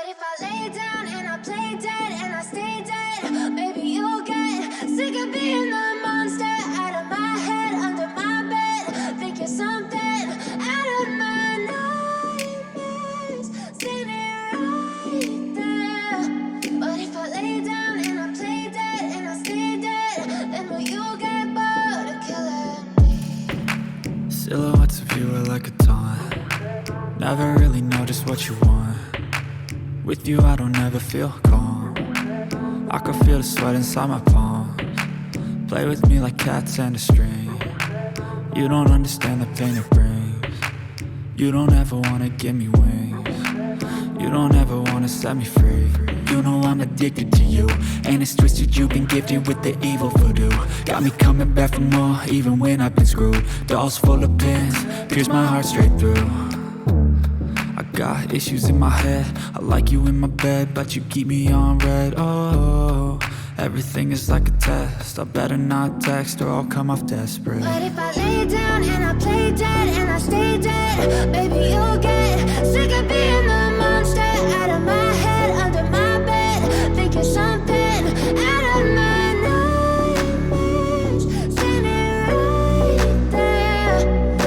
if I lay down and I play dead and I stay dead, maybe you'll get sick of being the monster out of my head, under my bed. Think you're something out of my nightmares, standing right there. But if I lay down and I play dead and I stay dead, then will you get bored of killing me? Silhouettes of you are like a taunt. Never really know just what you want. With you I don't ever feel calm. I can feel the sweat inside my palms. Play with me like cats and a string. You don't understand the pain it brings. You don't ever wanna give me wings. You don't ever wanna set me free. You know I'm addicted to you, and it's twisted, you've been gifted with the evil voodoo. Got me coming back for more, even when I've been screwed. Dolls full of pins, pierce my heart straight through. I got issues in my head, I like you in my bed, but you keep me on red. Oh, everything is like a test, I better not text or I'll come off desperate. But if I lay down and I play dead and I stay dead, baby you'll get sick of being the monster out of my head, under my bed. Think you're something out of my nightmares, standing right there.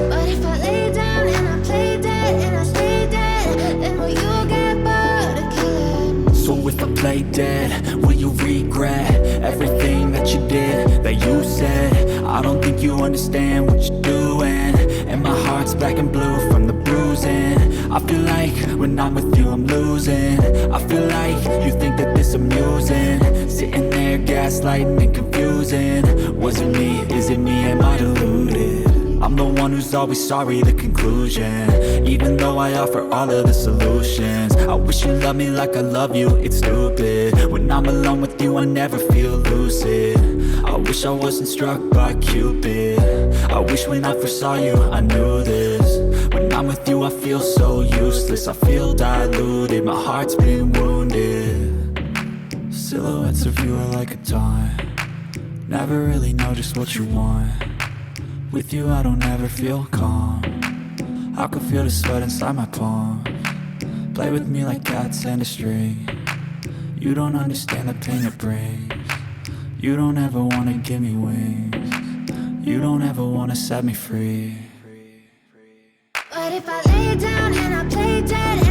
But if I lay down and I play dead and I stay dead, then will you get bored of killing me? So if I play dead, will you regret everything that you did, that you said? I don't think you understand what you're doing, and my heart's black and blue from the bruising. I feel like when I'm with you I'm losing. I feel like you think that this amusing, sitting there gaslighting and confusing. Was it me? Is it me? Am I deluded? I'm the one who's always sorry, the conclusion, even though I offer all of the solutions. I wish you loved me like I love you, it's stupid. When I'm alone with you I never feel lucid. I wish I wasn't struck by Cupid. I wish when I first saw you I knew this. When I'm with you I feel so useless, I feel diluted, my heart's been wounded. Silhouettes of you are like a taunt. Never really know just what you want. With you I don't ever feel calm. I can feel the sweat inside my palms. Play with me like cats and a string. You don't understand the pain it brings. You don't ever wanna give me wings. You don't ever wanna set me free. But if I lay down and I play dead